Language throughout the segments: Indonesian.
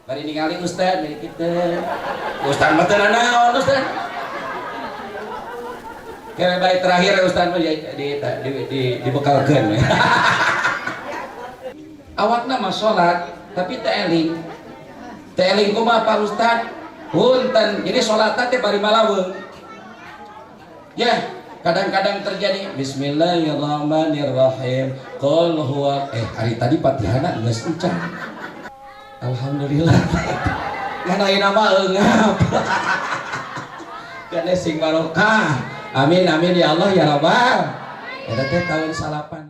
Bari ningali ustad bari kitu. Ustad mah teu naon ustad. Kere baik terakhir ustad mah dibekalkeun. Awakna mah salat tapi teu eling. Teu eling kumaha Pak Ustad? Punten. Jadi salatna teh bari malaweung. Ya, kadang-kadang terjadi Bismillahirrahmanirrahim. Qul huwa hari tadi Fatihahna geus encan. Alhamdulillah. Nganain nama eungap. Gane sing barokah. Amin amin ya Allah ya Rabbal. Eta teh tahun salapan.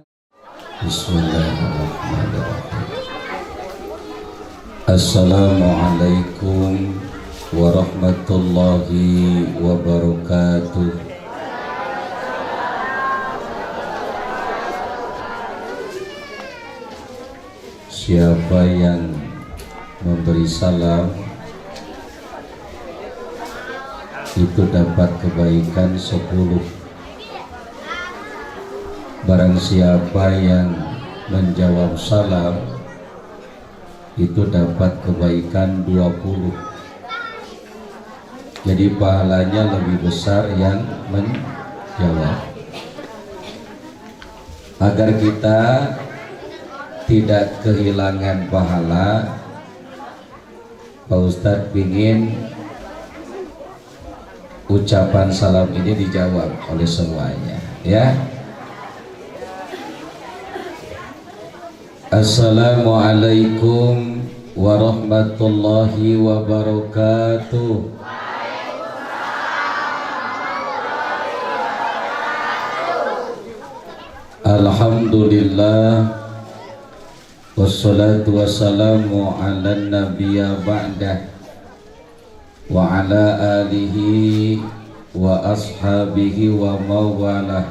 Bismillahirrahmanirrahim. Assalamualaikum warahmatullahi wabarakatuh. Siapa yang memberi salam itu dapat kebaikan 10. Barang siapa yang menjawab salam itu dapat kebaikan 20. Jadi pahalanya lebih besar yang menjawab. Agar kita tidak kehilangan pahala, Pak Ustadz ingin ucapan salam ini dijawab oleh semuanya, ya. Assalamualaikum warahmatullahi wabarakatuh. Alhamdulillah wassalatu wassalamu ala nabiyya ba'dah wa ala alihi wa ashabihi wa mawalah.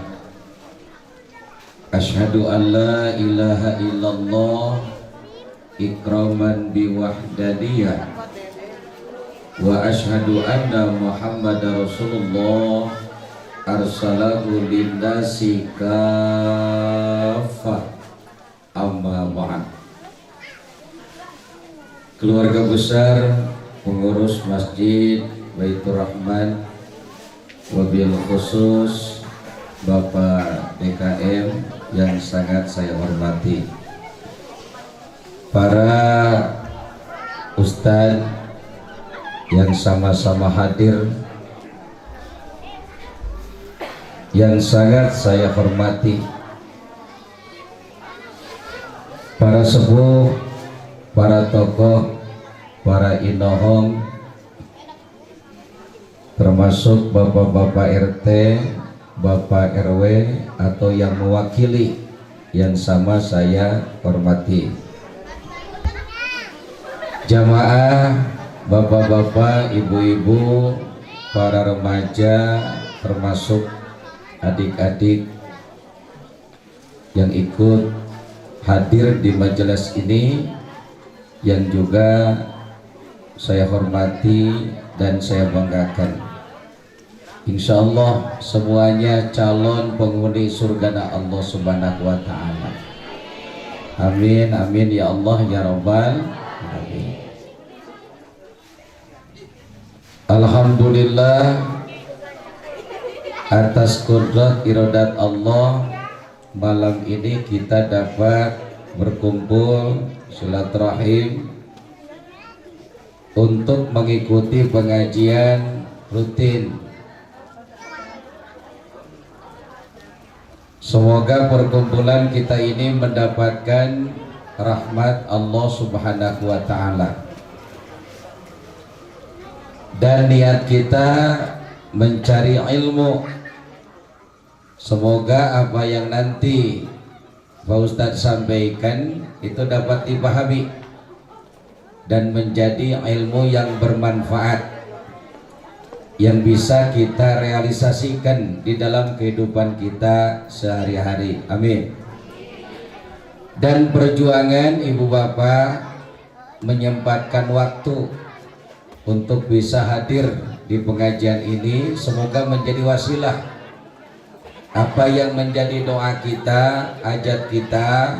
Asyhadu an la ilaha illallah ikraman biwahdaniyah wa asyhadu anna muhammadar rasulullah arsalahu linnasi kaffah. Amma ba'd. Keluarga besar pengurus Masjid Baitur Rahman, wabil khusus Bapak DKM yang sangat saya hormati, para ustadz yang sama-sama hadir yang sangat saya hormati, para sepuh, para tokoh, para inohong, termasuk bapak-bapak RT, bapak RW atau yang mewakili yang sama saya hormati, jamaah, bapak-bapak, ibu-ibu, para remaja, termasuk adik-adik yang ikut hadir di majelis ini, yang juga saya hormati dan saya banggakan. Insya Allah semuanya calon penghuni surga Allah Subhanahu wa Ta'ala. Amin amin ya Allah ya Rabbal alamin. Alhamdulillah atas kudrat iradat Allah, malam ini kita dapat berkumpul silaturahim untuk mengikuti pengajian rutin. Semoga perkumpulan kita ini mendapatkan rahmat Allah Subhanahu wa Ta'ala, dan niat kita mencari ilmu. Semoga apa yang nanti Pak Ustadz sampaikan itu dapat dipahami dan menjadi ilmu yang bermanfaat, yang bisa kita realisasikan di dalam kehidupan kita sehari-hari. Amin. Dan perjuangan ibu bapak menyempatkan waktu untuk bisa hadir di pengajian ini, semoga menjadi wasilah apa yang menjadi doa kita, hajat kita,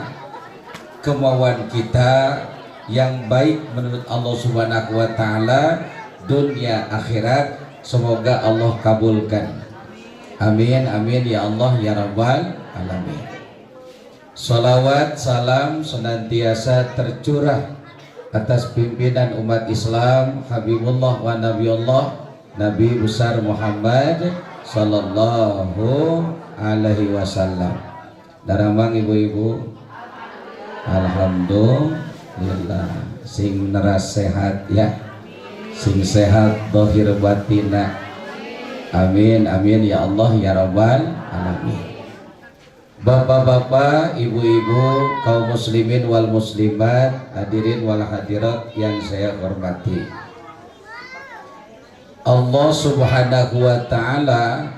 kemauan kita, yang baik menurut Allah Subhanahu wa taala dunia akhirat. Semoga Allah kabulkan. Amin amin ya Allah ya rabbal alamin. Salawat salam senantiasa tercurah atas pimpinan umat Islam Habibullah wa Nabiullah Nabi besar Muhammad sallallahu alaihi wasallam. Daramang ibu-ibu, alhamdulillah sing neras sehat ya, sing sehat dohir batina. Amin amin ya Allah ya rabbal alamin. Bapak-bapak, ibu-ibu, kaum muslimin wal muslimat, hadirin wal hadirat yang saya hormati, Allah Subhanahu wa taala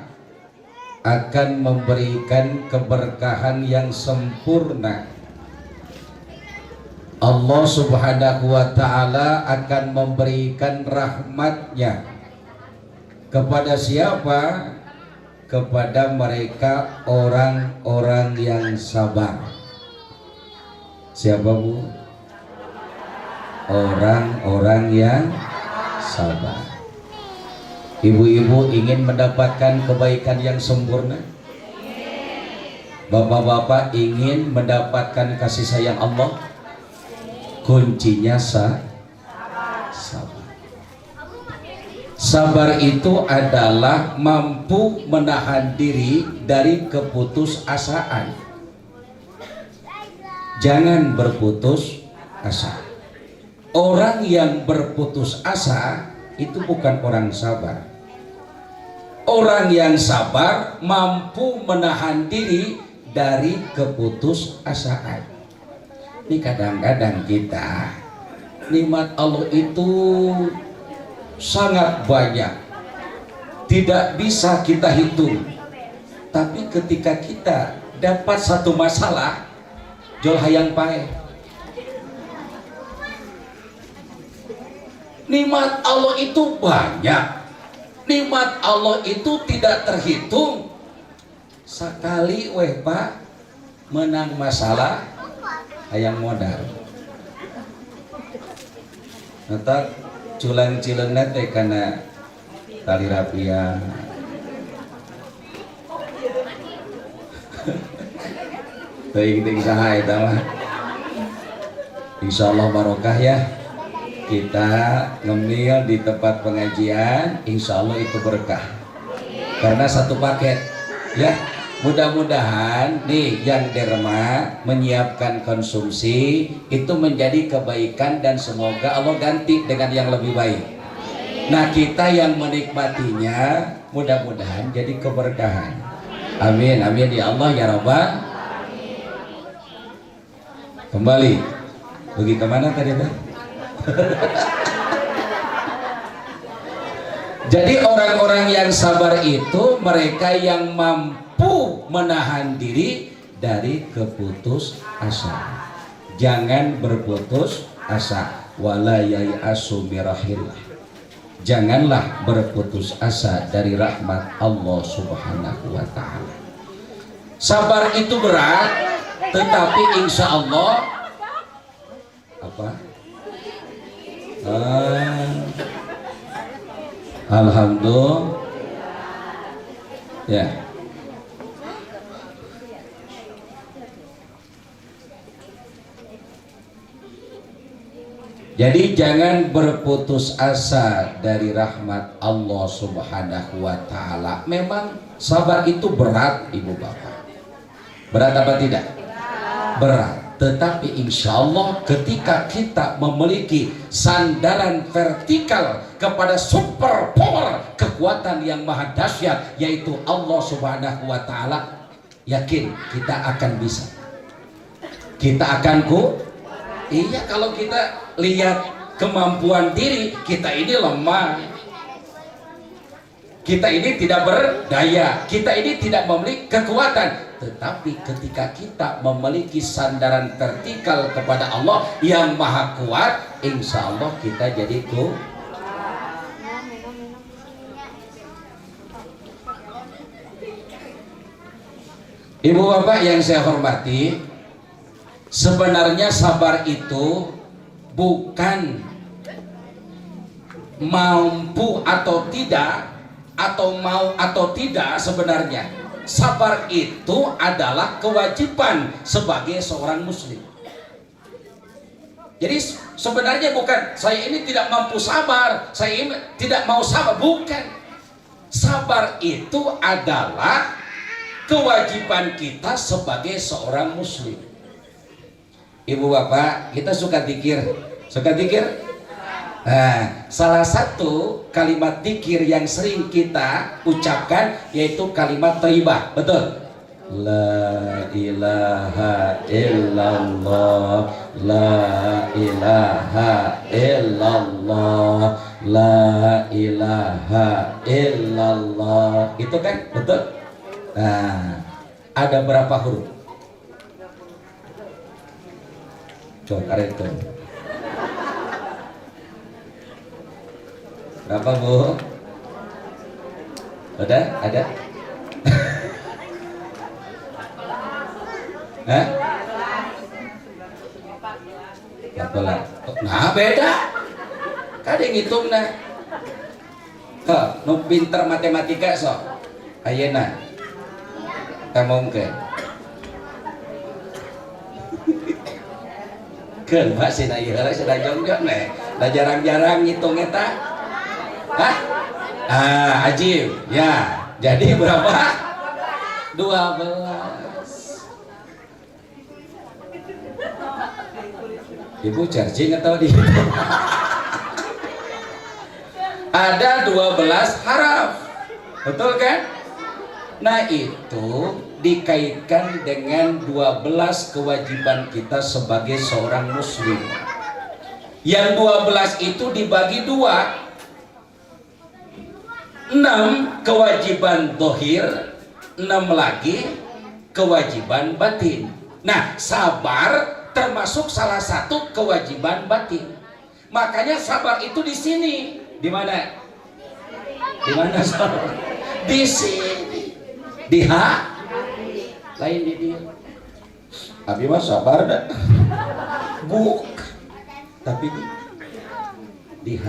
akan memberikan keberkahan yang sempurna. Allah Subhanahu wa taala akan memberikan rahmatnya kepada siapa? Kepada mereka orang-orang yang sabar. Siapa Bu? Orang-orang yang sabar. Ibu-ibu ingin mendapatkan kebaikan yang sempurna? Bapak-bapak ingin mendapatkan kasih sayang Allah? Kuncinya sabar. Sabar itu adalah mampu menahan diri dari keputusasaan. Jangan berputus asa. Orang yang berputus asa itu bukan orang sabar. Orang yang sabar mampu menahan diri dari keputusasaan. Ini kadang-kadang kita nikmat Allah itu sangat banyak, tidak bisa kita hitung. Tapi ketika kita dapat satu masalah, jol hayang pae. Nikmat Allah itu banyak, nikmat Allah itu tidak terhitung. Sekali weh Pak menang masalah, hayang modal. Ntar culang-cileunna teh kana tali rapia. Teuing saha eta mah. Insyaallah barokah ya. Kita ngemil di tempat pengajian, insyaallah itu berkah. Karena satu paket ya. Mudah-mudahan nih yang derma menyiapkan konsumsi itu menjadi kebaikan dan semoga Allah ganti dengan yang lebih baik. Nah kita yang menikmatinya mudah-mudahan jadi keberkahan. Amin amin ya Allah ya Rabbal. Kembali pergi kemana tadi Pak? Jadi orang-orang yang sabar itu mereka yang mampu menahan diri dari keputus asa. Jangan berputus asa. Wala yai'asu mirahillah. Janganlah berputus asa dari rahmat Allah Subhanahu wa ta'ala. Sabar itu berat, tetapi insya Allah apa? Alhamdulillah ya. Jadi jangan berputus asa dari rahmat Allah Subhanahu wa ta'ala. Memang sabar itu berat Ibu Bapak. Berat apa tidak? Berat. Tetapi insya Allah ketika kita memiliki sandaran vertikal kepada super power kekuatan yang maha dahsyat yaitu Allah Subhanahu wa ta'ala, yakin kita akan bisa. Kita akan iya, kalau kita lihat kemampuan diri kita ini lemah, kita ini tidak berdaya, kita ini tidak memiliki kekuatan. Tetapi ketika kita memiliki sandaran vertikal kepada Allah yang maha kuat, insya Allah kita jadi Ibu bapak yang saya hormati, sebenarnya sabar itu bukan mampu atau tidak, atau mau atau tidak. Sebenarnya sabar itu adalah kewajiban sebagai seorang muslim. Jadi sebenarnya bukan saya ini tidak mampu sabar, saya ini tidak mau sabar, bukan. Sabar itu adalah kewajiban kita sebagai seorang muslim. Ibu bapak, kita suka zikir, suka zikir. Nah, salah satu kalimat zikir yang sering kita ucapkan yaitu kalimat thayyibah, betul? La ilaha illallah, la ilaha illallah, la ilaha illallah. Itu kan betul? Nah, ada berapa huruf? Coba karet tuh. Berapa bu? Udah? Ada? Hah? 14. Nah beda. Kadang ngitung nah. Nu pinter matematika sok. Ayeuna. Kamu ke? Keun Pak sina ieu heula sudah jongjong nih. Da jarang-jarang ngitung eta. Hah? Ajib. Ya. Jadi berapa? 12. Ibu charging atau di ada 12 haraf, betul kan? Nah itu dikaitkan dengan 12 kewajiban kita sebagai seorang muslim. Yang 12 itu dibagi dua, 6 kewajiban dohir, 6 lagi kewajiban batin. Nah sabar termasuk salah satu kewajiban batin. Makanya sabar itu di sini. Di mana? Di mana sabar? Di sini. Di lain di dia. Abi mah sabar dah. Buk. Tapi di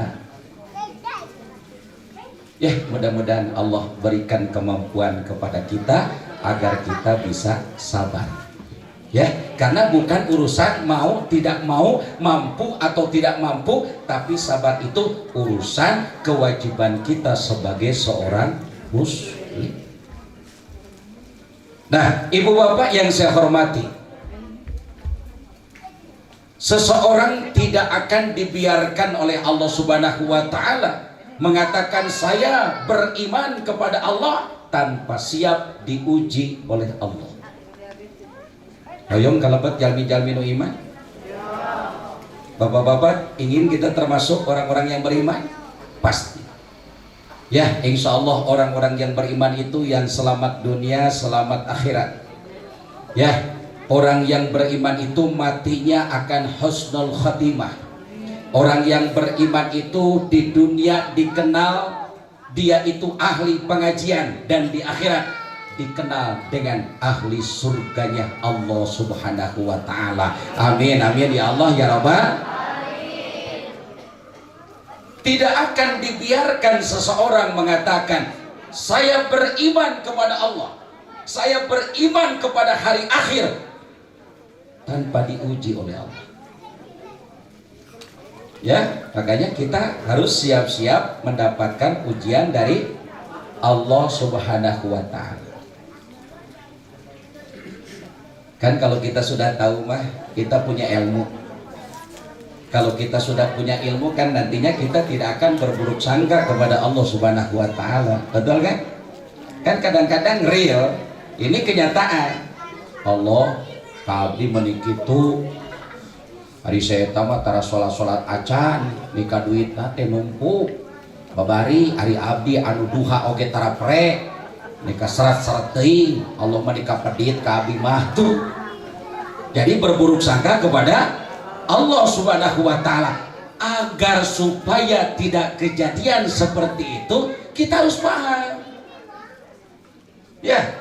Ya, mudah-mudahan Allah berikan kemampuan kepada kita agar kita bisa sabar. Ya, karena bukan urusan mau tidak mau, mampu atau tidak mampu, tapi sabar itu urusan kewajiban kita sebagai seorang muslim. Nah, ibu bapak yang saya hormati, seseorang tidak akan dibiarkan oleh Allah Subhanahu wa taala mengatakan saya beriman kepada Allah tanpa siap diuji oleh Allah. Hoyong kalebet jalmi-jalmi nu iman. Bapak-bapak ingin kita termasuk orang-orang yang beriman? Pasti. Ya, insya Allah orang-orang yang beriman itu yang selamat dunia, selamat akhirat. Ya, orang yang beriman itu matinya akan husnul khatimah. Orang yang beriman itu di dunia dikenal dia itu ahli pengajian, dan di akhirat dikenal dengan ahli surganya Allah Subhanahu wa taala. Amin amin ya Allah ya Rabbal. Tidak akan dibiarkan seseorang mengatakan saya beriman kepada Allah, saya beriman kepada hari akhir tanpa diuji oleh Allah. Ya, makanya kita harus siap-siap mendapatkan ujian dari Allah Subhanahu wa taala. Kan kalau kita sudah tahu mah kita punya ilmu. Kalau kita sudah punya ilmu kan nantinya kita tidak akan berburuk sangka kepada Allah Subhanahu wa taala. Betul kan? Kan kadang-kadang real, ini kenyataan. Allah kabdi menikitu hari saya tamat tara sholat acan nikah duit teh numpuk babari hari abdi anu duha oge tara prek nikah serat-serat teuing Allah mah nikah pedit ka abdi mah tuh. Jadi berburuk sangka kepada Allah Subhanahu wa taala. Agar supaya tidak kejadian seperti itu kita harus paham. Ya.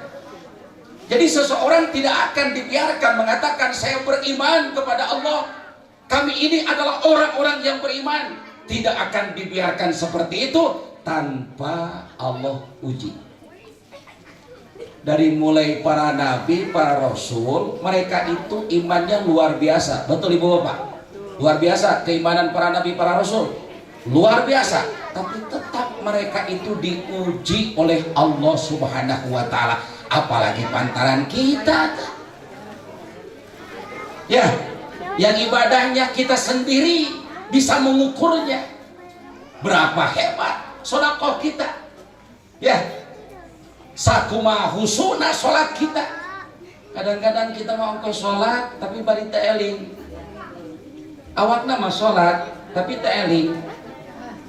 Jadi seseorang tidak akan dibiarkan mengatakan saya beriman kepada Allah Kami ini adalah orang-orang yang beriman. Tidak akan dibiarkan seperti itu tanpa Allah uji. Dari mulai para nabi, para rasul, mereka itu imannya luar biasa. Betul Ibu Bapak? Luar biasa keimanan para nabi, para rasul. Luar biasa. Tapi tetap mereka itu diuji oleh Allah Subhanahu wa Ta'ala. Apalagi pantaran kita. Ya, yang ibadahnya kita sendiri bisa mengukurnya. Berapa hebat sedekah kita. Ya, sakumaha husuna sholat kita. Kadang-kadang kita mau ke sholat tapi bari teu eling. Awakna mah sholat tapi teu eling.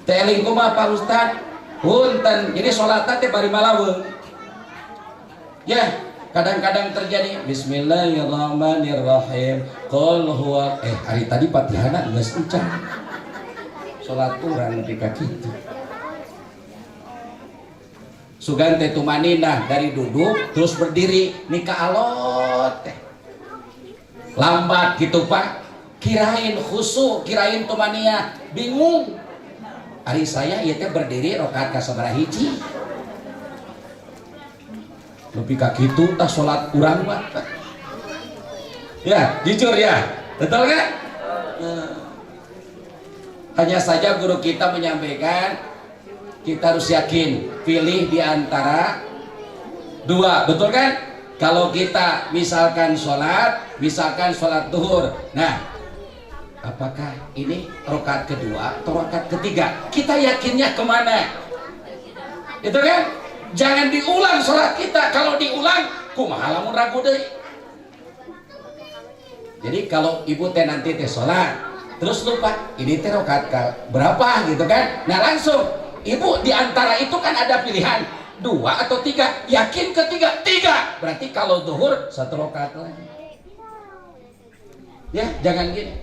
Teu eling kumaha Pak Ustad? Punten, jadi sholat teh bari malaweung. Ya, kadang-kadang terjadi Bismillahirrahmanirrahim. Qul huwa hari tadi Fatihahna geus encan. Salat urang nepi ka kitu. Sugan teh tumaninah dari duduk terus berdiri nikah alot teh. Lambat gitu Pak. Kirain khusyuk, kirain tumaniyah, bingung. Ari saya ieu teh berdiri rakaat ka sabaraha hiji? Lebih kaki itu tak sholat kurang mah. Ya jujur ya, betul kan? Hanya saja guru kita menyampaikan kita harus yakin pilih di antara dua, betul kan? Kalau kita misalkan sholat duhur, nah apakah ini rakaat kedua atau rakaat ketiga? Kita yakinnya kemana? Itu kan? Jangan diulang sholat kita. Kalau diulang, kumaha lamun ragu deui. Jadi kalau ibu teh nanti teh sholat, terus lupa, ini teh rakaat berapa gitu kan? Nah langsung, ibu diantara itu kan ada pilihan 2 atau 3. Yakin ketiga? 3. Berarti kalau zuhur 1 rakaat lagi. Ya, jangan gini.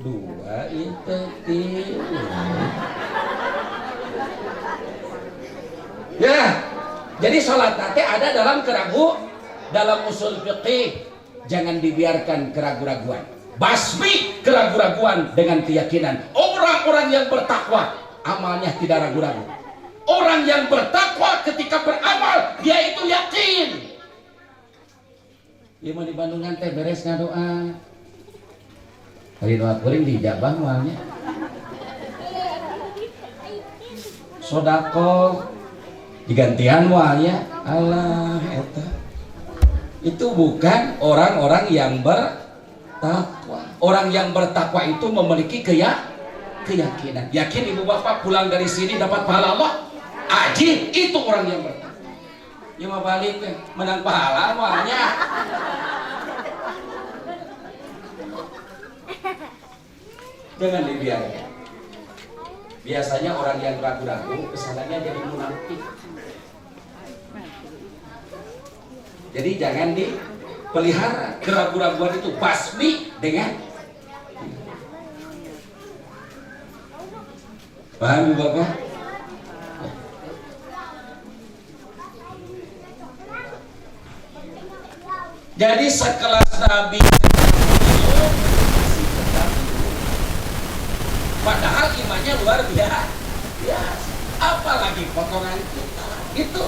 2 itu 3. Ya. Jadi sholat nanti ada dalam dalam usul fiqih. Jangan dibiarkan keraguan-raguan. Basmi keraguan-raguan dengan keyakinan. Orang-orang yang bertakwa amalnya tidak ragu-ragu. Orang yang bertakwa ketika beramal dia itu yakin. Ieu mah di Bandungan teh beres ngadoa. Hari doa kuring dijabah moalnya. Sodako digantian moalnya. Allah eta. Itu bukan orang-orang yang bertakwa. Orang yang bertakwa itu memiliki keyakinan. Yakin ibu bapak pulang dari sini dapat pahala Allah? Ajib, itu orang yang bertakwa. Ya mau balik menang pahala moalnya. Jangan dibiarkan. Biasanya orang yang ragu-ragu kesalahannya jadi munafik. Jadi jangan dipelihara keraguan-raguan itu, basmi dengan. Paham Bapak? Jadi sekelas Nabi padahal imannya luar biasa. Apalagi potongan kita itu.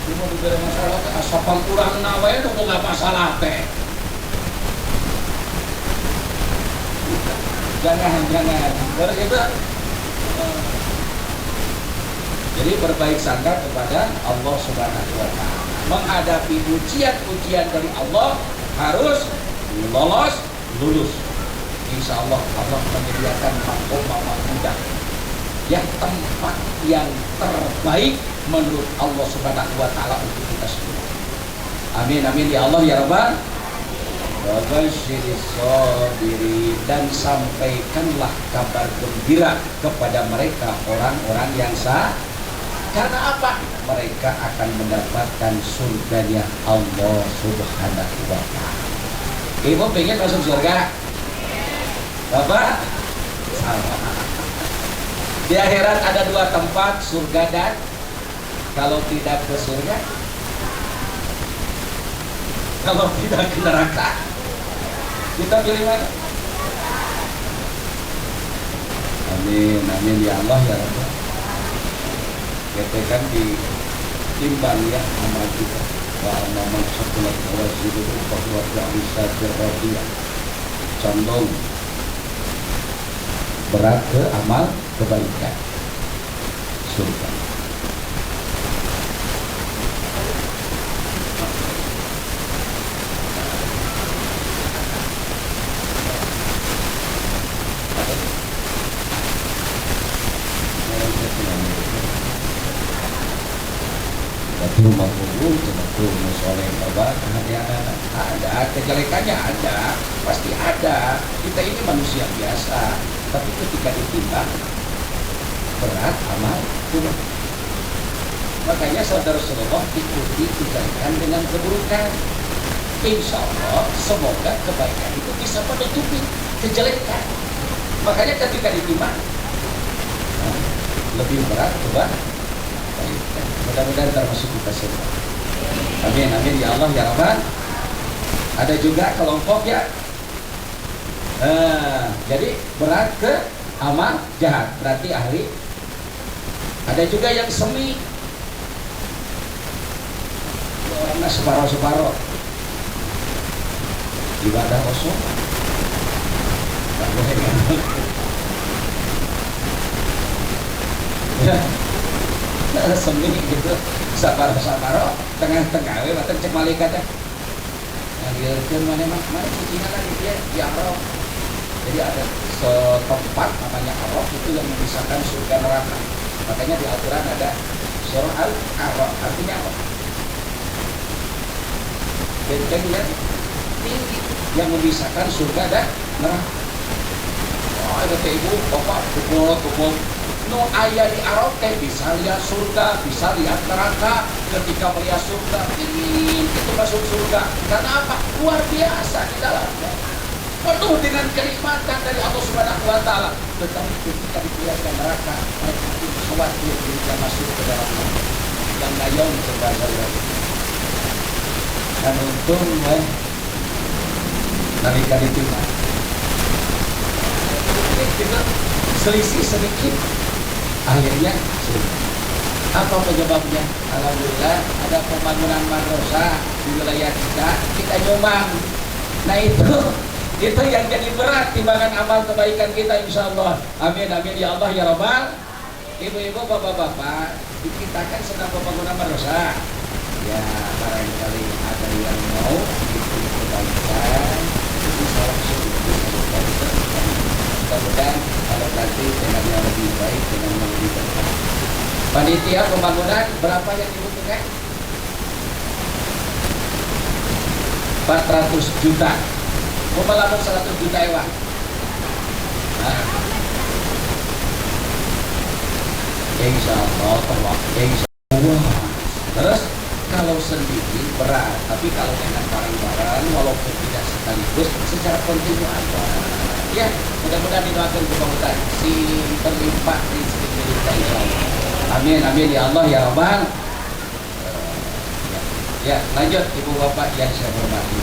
Cuma diberi masalah ke asapang kurang nawanya itu nggak masalah teh. Jangan. Terus itu. Jadi berbaik sangka kepada Allah Subhanahu wa Ta'ala. Menghadapi ujian-ujian dari Allah harus lulus. Insya Allah menyediakan makom mudah. Yang tempat yang terbaik menurut Allah Subhanahu wa Ta'ala untuk kita semua. Amin ya Allah ya Rabbal. Dan sampaikanlah kabar gembira kepada mereka orang-orang yang sah. Karena apa? Mereka akan mendapatkan surganya Allah Subhanahu wa Ta'ala. Ibu pengen masuk surga? Bapak? Sama. Di akhirat ada 2 tempat, surga dan kalau tidak ke surga, kalau tidak ke neraka. Kita pilih mana? Amin, amin ya Allah ya Rabbal. Kita kan ditimbang ya amal kita. Wa amal sekolah wajib bahwa yang bisa berbahagia. Condong berat ke amal kebaikan surga. Rumah umum, rumah soleh, ada kejelekannya ada, pasti ada. Kita ini manusia biasa, tapi ketika ditimbang berat amal kurang. Makanya saudara Rasulullah ikuti kejelekan dengan keburukan. Insya Allah semoga kebaikan itu bisa menutupi kejelekan. Makanya ketika ditimbang lebih berat coba. Mudah-mudahan termasuk kita semua. Amin, amin ya Allah ya Rabbal. Ada juga kelompok ya. Jadi berat ke amal jahat, berarti ahli. Ada juga yang semi. Orangnya separoh-separoh. Ibadah kosong. Tak boleh kan? Ya. Semi gitu, saparo-saparo, tengah-tengah, matang cek malaikatnya. Ngaliarkan mana kucingnya lagi dia diarok. Jadi ada setempat namanya arok itu yang memisahkan surga neraka. Makanya di Al-Quran ada surah Al-Arok, artinya apa? Benteng yang tinggi yang memisahkan surga dan neraka. Oh, ada ibu, bapak, pukul. No ayah di Arab bisa lihat surga, bisa lihat neraka. Ketika melihat surga, ingin itu masuk surga. Karena apa? Luar biasa di dalamnya. Penuh dengan kenikmatan dari Allah Subhanahu wa Ta'ala. Tetapi ketika dilihatkan neraka, mereka itu khawatir jika masuk ke dalam neraka. Yang dayong sebahasa lagi. Dan untung nalika ditimbang. Kita selisih sedikit. Akhirnya apa penyebabnya? Alhamdulillah ada pembangunan madrasah di wilayah kita nyumbang. Nah itu yang jadi berat timbangan amal kebaikan kita insyaallah. Amin amin ya Allah ya Rabbal. Ibu-ibu bapak-bapak, kita kan sedang pembangunan madrasah. Ya barangkali ada yang mau itu kebaikan bisa langsung mudah-mudahan kalau nanti dengan yang lebih baik, dengan yang lebih baik. Panitia pembangunan berapa yang dibutuhkan? 400 juta. Mau melapor 100 juta ewa. Nah. Insya Allah, insya Allah. Terus kalau sendiri berat, tapi kalau dengan barang-barang walaupun tidak sekaligus secara kontinu aja. Ya, mudah-mudahan didoakan kebangunan si berlimpah rezeki kita insya Allah. Amin, amin ya Allah ya Rabbal. Ya, lanjut ibu bapak yang saya hormati.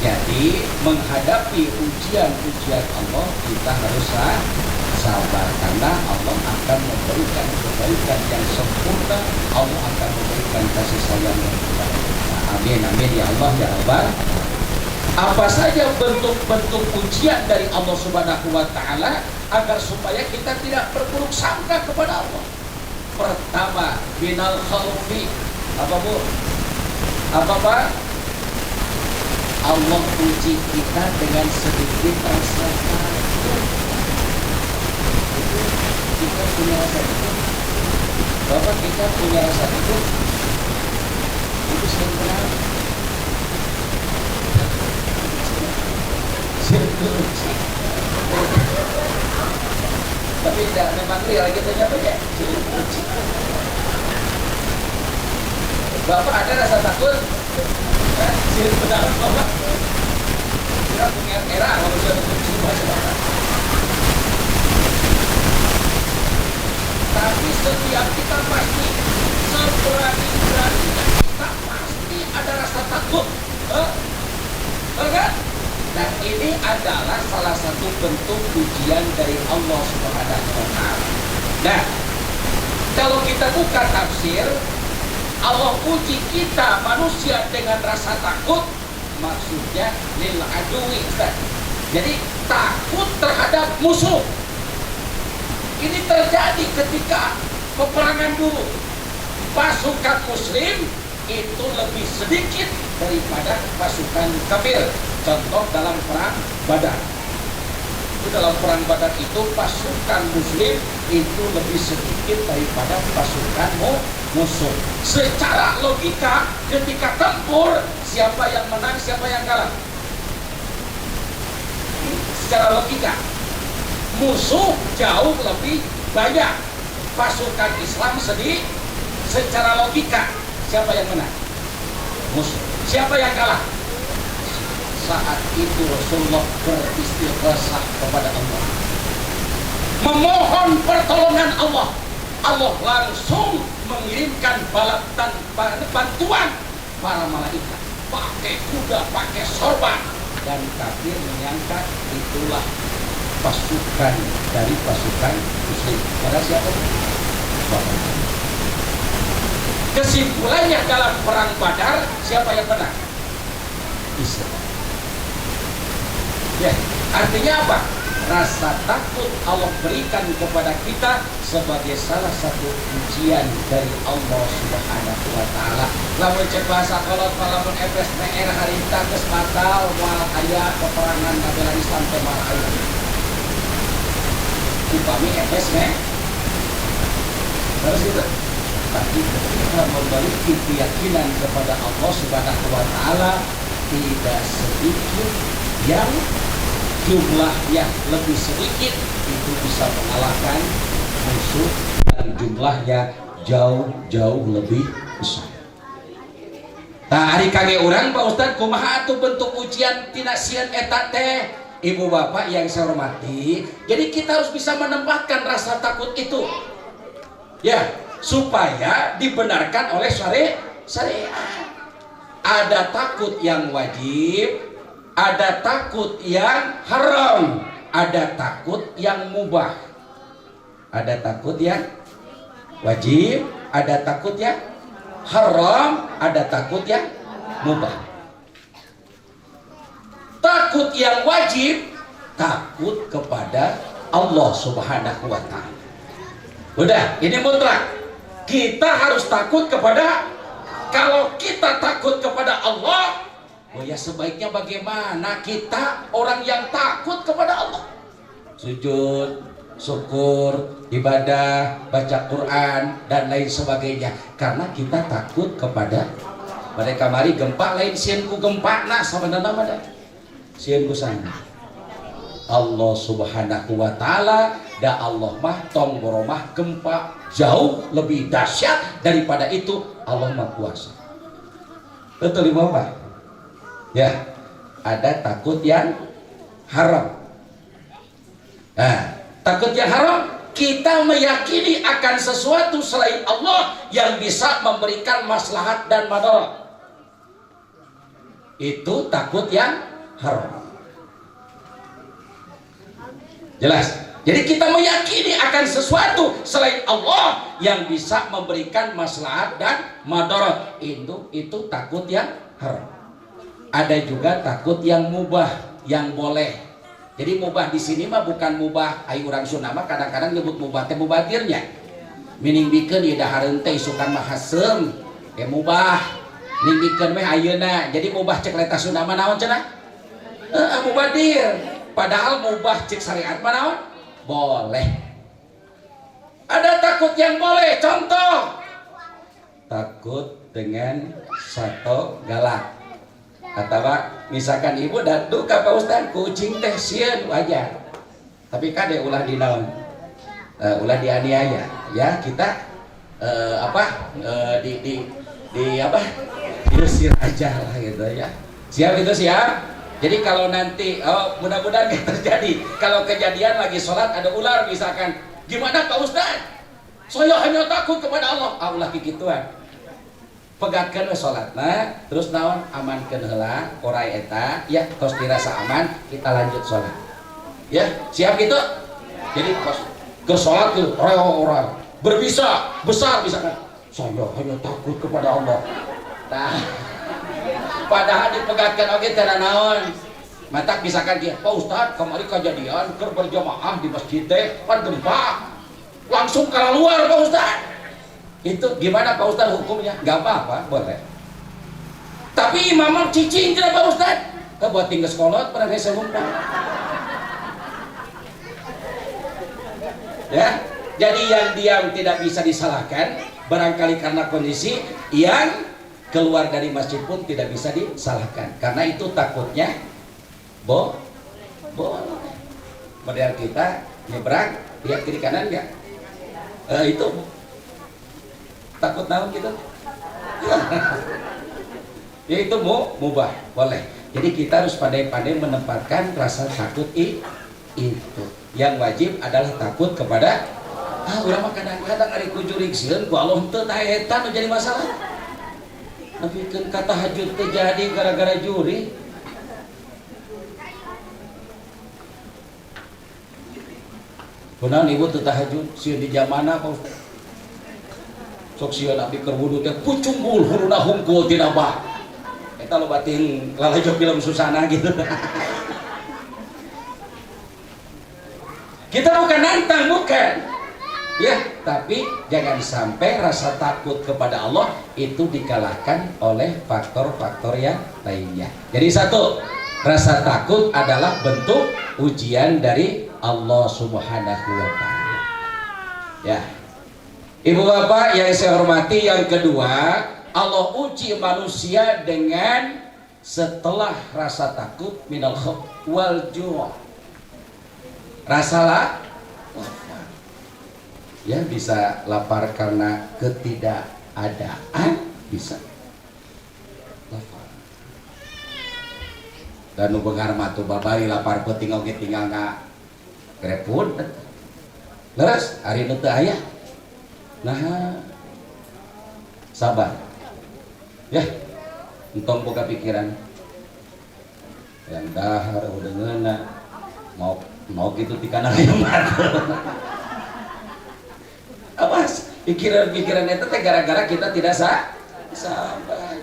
Jadi menghadapi ujian-ujian Allah kita harus sabar karena Allah akan memberikan kebaikan yang sempurna. Allah akan memberikan kasih sayang yang besar. Amin, amin ya Allah ya Rabbal. Apa saja bentuk-bentuk ujian dari Allah Subhanahu wa Ta'ala agar supaya kita tidak berburuk sangka kepada Allah. Pertama, binal khawfi. Apa bu? Apa pak? Allah uji kita dengan sedikit rasa takut. Kita punya rasa takut. Bapak kita punya rasa takut. Itu sering kenal. Tapi tidak memang real gitu ya Pak ya. Bapak ada rasa takut? Sirik benar Bapak. Kita punya era kalau sudah berfungsi bahasa Bapak. Tapi setiap kita pasti seberani-beraninya kita pasti ada rasa takut. Kan? Nah, ini adalah salah satu bentuk ujian dari Allah Subhanahu wa taala. Nah, kalau kita buka tafsir, Allah uji kita manusia dengan rasa takut, maksudnya lil adui. Jadi takut terhadap musuh. Ini terjadi ketika peperangan dulu. Pasukan muslim itu lebih sedikit daripada pasukan kafir. Contoh dalam perang Badar. Dalam perang Badar itu pasukan muslim itu lebih sedikit daripada pasukan musuh. Secara logika ketika tempur, siapa yang menang, siapa yang kalah? Secara logika musuh jauh lebih banyak, pasukan Islam sedikit. Secara logika siapa yang menang? Musuh. Siapa yang kalah? Saat itu Rasulullah beristighosah kepada Allah, memohon pertolongan Allah. Allah langsung mengirimkan bantuan para malaikat, pakai kuda, pakai sorban, dan kafir menyangka itulah pasukan dari pasukan muslim. Padahal siapa? Kesimpulannya dalam perang Badar, siapa yang menang? Islam. Ya, artinya apa? Rasa takut Allah berikan kepada kita sebagai salah satu ujian dari Allah Subhanahu wa taala. Lamun cek bahasa kolot lamun FSPR harita geus batal moal aya peperangan bela Islam teh moal aya. Upami FSPR terus itu. Tapi ketika memiliki keyakinan kepada Allah Subhanahu wa taala, tidak sedikit yang jumlahnya lebih sedikit itu bisa mengalahkan musuh yang jumlahnya jauh lebih besar. Nah, hari kage orang Pak Ustadz, kumaha atuh bentuk ujian tina sieun eta teh? Ibu bapak yang saya hormati, jadi kita harus bisa menempatkan rasa takut itu, ya, supaya dibenarkan oleh syariat. Ada takut yang wajib, ada takut yang haram, ada takut yang mubah. Ada takut yang wajib, ada takut yang haram, ada takut yang mubah. Takut yang wajib, takut kepada Allah Subhanahu wa taala. Udah, ini mutlak. Kita harus takut kepada, kalau kita takut kepada Allah, oh ya sebaiknya bagaimana kita orang yang takut kepada Allah? Sujud, syukur, ibadah, baca Quran, dan lain sebagainya. Karena kita takut kepada mereka. Mari gempa lain sieun ku gempa na sabenerna mah sieun ku sana. Allah Subhanahu wa taala da Allah mah tong boromah gempa jauh lebih dahsyat daripada itu. Allah mah kuasa. Betul Ibu Bapak? Ya, ada takut yang haram. Nah, takut yang haram, kita meyakini akan sesuatu selain Allah yang bisa memberikan maslahat dan madarat. Itu takut yang haram. Jelas? Jadi kita meyakini akan sesuatu selain Allah yang bisa memberikan maslahat dan madarat. Itu takut yang haram. Ada juga takut yang mubah, yang boleh. Jadi mubah di sini mah bukan mubah ai urang Sunda mah kadang-kadang nyebut mubah teh mubadirnya. Mining bikeun ieu dahareun teh isukan mah haseum, mubah. Ning bikeun mah ayeuna. Jadi mubah cek leta Sunda mah naon cenah? Mubadir. Padahal mubah cek syariat mah naon? Boleh. Ada takut yang boleh, contoh takut dengan satu galak. Atau misalkan ibu dadu ka Pak Ustaz kucing teh sieun wajar. Tapi kade ulah dinaon? Ulah dianiaya. Ya kita diusir aja lah gitu ya. Siap itu siap. Jadi kalau nanti, mudah-mudahan nggak terjadi. Kalau kejadian lagi sholat ada ular misalkan, gimana Pak Ustaz? Saya hanya takut kepada Allah. Allah kikituan. pegatkeun we salatna, terus naon amankeun heula orai eta ya tos dirasa aman kita lanjut salat. Ya, siap gitu? Jadi ke salat tuh orang berbisa besar misalkan saya hanya takut kepada Allah. Nah, padahal dipegatkan oke teh naon. Matak misalkan dia, Pak Ustad kemarin kejadian keur berjamaah di masjid teh pan gempa. Langsung keluar Pak Ustad. Itu gimana Pak Ustad hukumnya? Gak apa-apa, boleh. Tapi imam cicing kira Pak Ustad. Buat tinggal sekolah pernah saya lupa. Ya, jadi yang diam tidak bisa disalahkan, barangkali karena kondisi yang keluar dari masjid pun tidak bisa disalahkan, karena itu takutnya model kita nyebrang lihat kiri kanan enggak, itu takut naon gitu. Ya itu mubah boleh. Jadi kita harus pandai-pandai menempatkan rasa takut itu. Yang wajib adalah takut kepada urang mah kadang-kadang ari kujurig sieun ku Allah teu tah eta nu jadi masalah. Napikeun ka tahajud teh jadi gara-gara juri. Kunaon ibu teu tahajud sieun di jamana Pak Ustaz. Sok sieun abdi keur wudu teh pucunggul huruna hungkul tina bah. Eta lo bating lalajok film Susana gitu. Kita bukan nantang, bukan ya, tapi jangan sampai rasa takut kepada Allah itu dikalahkan oleh faktor-faktor yang lainnya. Jadi satu, rasa takut adalah bentuk ujian dari Allah Subhanahu wa Ta'ala. Ya, ibu bapak yang saya hormati, yang kedua, Allah uji manusia dengan setelah rasa takut minal khauf wal ju'. Rasa lapar, ya bisa lapar karena ketidakadaan, bisa lapar. Dan nu beungar mah tuh babari lapar peuting oge tinggal ngarepun. Leres ari nu teu aya. Nah, sabar. Ya, entong boga pikiran. Yang dahar udah ngeuna mau gitu tikana yang awas pikiran-pikiran itu teh gara-gara kita tidak sabar.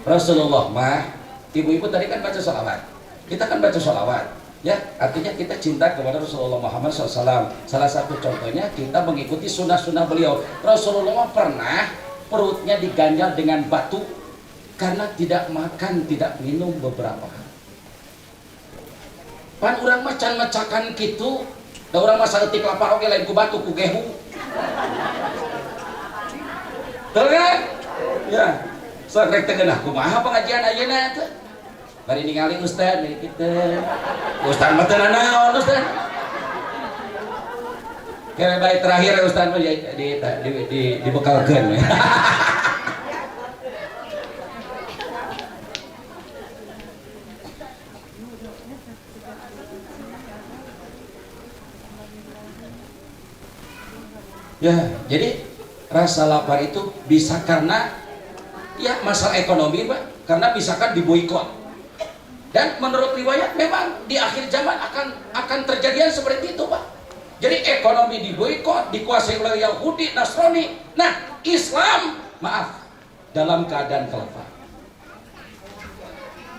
Rasulullah mah, ibu-ibu tadi kan baca sholawat, kita kan baca sholawat ya, artinya kita cinta kepada Rasulullah Muhammad SAW. Salah satu contohnya kita mengikuti sunnah-sunnah beliau. Rasulullah pernah perutnya diganjal dengan batu karena tidak makan tidak minum beberapa hari. Pan urang mah can macakan kitu, da urang mah saeutik lapar oge lain ku batu ku gehu. Betul kan? Ya. Sok rek teu geunah kumaha pengajian ayeuna teh. Bari ningali ustaz dari kita. Ustaz mah teu naon ustaz. Kayak baik terakhir ustaz mah dibekalkeun. Ya, jadi rasa lapar itu bisa karena ya masalah ekonomi, Pak, karena misalkan diboikot. Dan menurut riwayat memang di akhir zaman akan terjadian seperti itu, Pak. Jadi ekonomi diboikot, dikuasai oleh Yahudi, Nasrani. Nah, Islam, maaf, dalam keadaan kelaparan.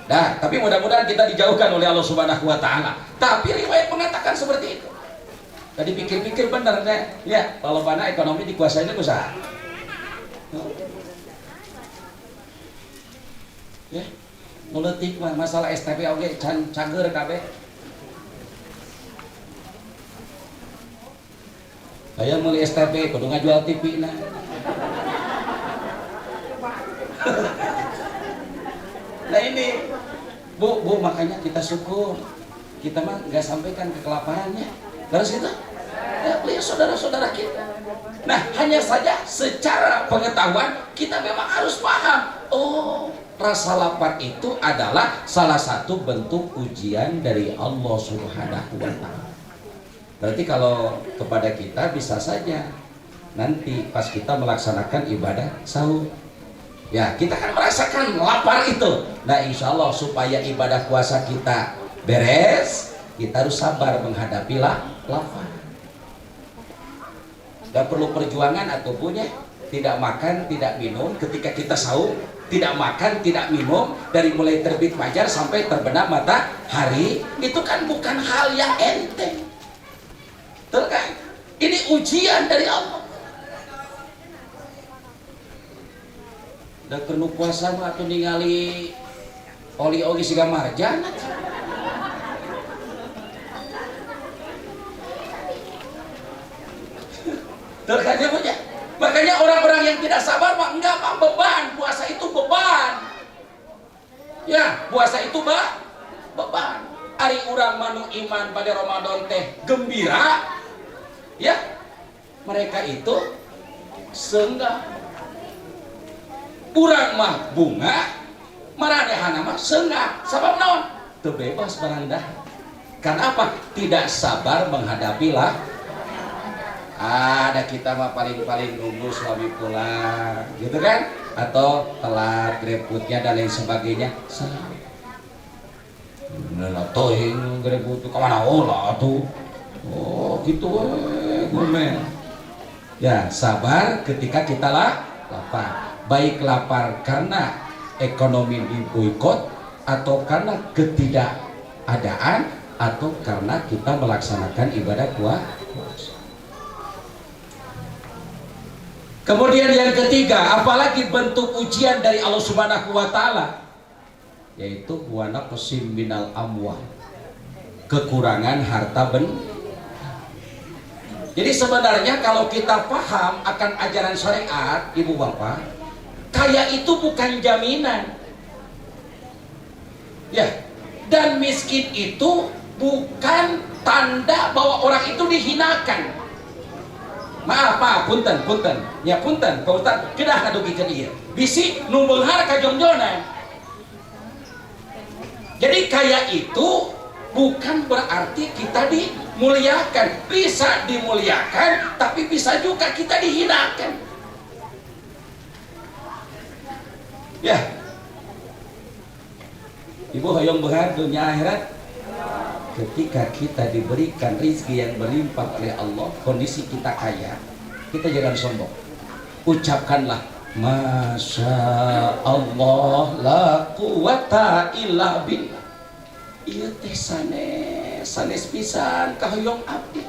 Nah, tapi mudah-mudahan kita dijauhkan oleh Allah Subhanahu wa Ta'ala. Tapi riwayat mengatakan seperti itu. Tadi pikir-pikir bener deh, ya kalau mana ekonomi dikuasainya usaha. Ya, nuletik mah masalah STP oge cager kabeh. Saya meuli STP kudu ngajual TV na. Nah ini, Bu makanya kita syukur. Kita mah nggak sampaikan ke kelaparannya. Terus kita ya, beliau saudara-saudara kita. Nah, hanya saja secara pengetahuan kita memang harus paham. Oh, rasa lapar itu adalah salah satu bentuk ujian dari Allah Subhanahu wa Ta'ala. Berarti kalau kepada kita bisa saja nanti pas kita melaksanakan ibadah sahur. Ya, kita kan merasakan lapar itu. Nah, insya Allah supaya ibadah puasa kita beres, kita harus sabar menghadapi lapar. Gak perlu perjuangan atau punya, tidak makan, tidak minum ketika kita sahur, tidak makan, tidak minum dari mulai terbit fajar sampai terbenam matahari, itu kan bukan hal yang enteng. Betul kan? Ini ujian dari Allah. Dan perlu puasa mah atau ningali oli-oli siga marjan. Terkadang punya. Makanya orang-orang yang tidak sabar mah enggak, mah beban. Puasa itu beban. Ya, puasa itu beban. Ari urang manu iman pada Ramadan teh gembira. Ya. Mereka itu senggak. Urang mah bunga, maranehana mah senggak. Sabab naon? Teu bebas barandah. Karena apa? Tidak sabar menghadapi ada kita mah paling-paling nunggu suami pulang, gitu kan? Atau telat greputnya dan lain sebagainya. Salah. Nah, toing greput itu kemana olah tuh? Oh, gitu gomen. Ya, sabar ketika kita lapar. Baik lapar karena ekonomi diboikot, atau karena ketidakadaan, atau karena kita melaksanakan ibadah puasa. Kemudian yang ketiga, apalagi bentuk ujian dari Allah Subhanahu wa taala, yaitu wa naqsim minal amwal, kekurangan harta benda. Jadi sebenarnya kalau kita paham akan ajaran syariat, ibu bapak, kaya itu bukan jaminan. Ya, dan miskin itu bukan tanda bahwa orang itu dihinakan. Maaf, punten. Ya punten, Pak Ustaz, kedah kadugikeun ieu. Bisi nu beunghar ka jongjonan. Jadi kaya itu bukan berarti kita dimuliakan. Bisa dimuliakan, tapi bisa juga kita dihinakan. Ya, ibu hoyong beunghar dunia akhirat. Ketika kita diberikan rezeki yang berlimpah oleh Allah, kondisi kita kaya, kita jangan sombong. Ucapkanlah Masya Allah la quwata illa billah. Ieu teh sanes pisan ka hoyong abdi.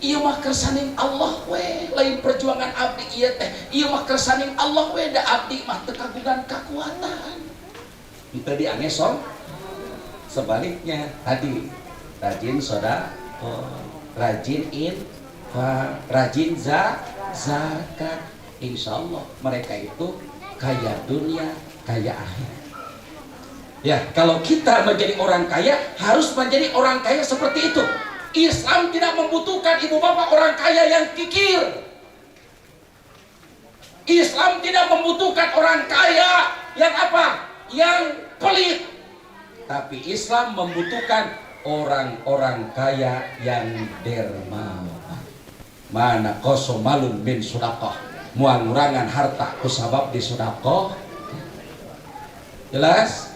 Ieu mah kersaning Allah we, lain perjuangan abdi ieu teh. Ieu mah kersaning Allah we, da abdi mah teu kagungan kakuatan. Henteu diange sebaliknya tadi rajin rajin rajin zakat, insya Allah mereka itu kaya dunia, kaya akhirat. Ya, kalau kita menjadi orang kaya, harus menjadi orang kaya seperti itu. Islam tidak membutuhkan ibu bapak orang kaya yang kikir. Islam tidak membutuhkan orang kaya yang apa? Yang pelit. Tapi Islam membutuhkan orang-orang kaya yang dermawan. Mana koso malun bin sudaqah, mual ngurangan harta kusabab di sudaqah. Jelas?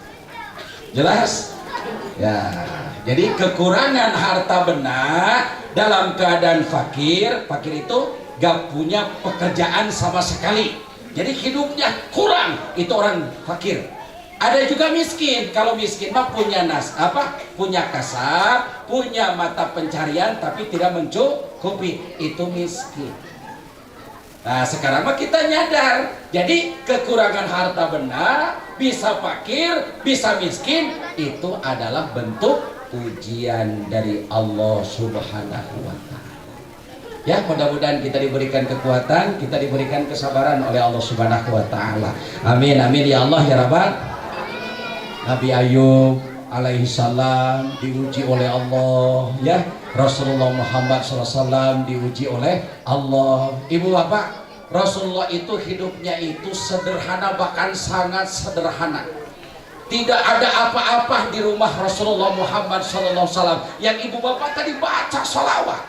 Ya, jadi kekurangan harta benda dalam keadaan fakir itu gak punya pekerjaan sama sekali, jadi hidupnya kurang, itu orang fakir. Ada juga miskin. Kalau miskin mah punya punya kasab, punya mata pencarian tapi tidak mencukupi, itu miskin. Nah, sekarang mah kita nyadar, jadi kekurangan harta benda, bisa fakir, bisa miskin, itu adalah bentuk ujian dari Allah Subhanahu wa taala. Ya, mudah-mudahan kita diberikan kekuatan, kita diberikan kesabaran oleh Allah Subhanahu wa taala. Amin amin ya Allah ya Rabbal. Nabi Ayub alaihi salam diuji oleh Allah, ya. Rasulullah Muhammad SAW diuji oleh Allah. Ibu bapak, Rasulullah itu hidupnya itu sederhana, bahkan sangat sederhana. Tidak ada apa-apa di rumah Rasulullah Muhammad SAW yang ibu bapak tadi baca sholawat.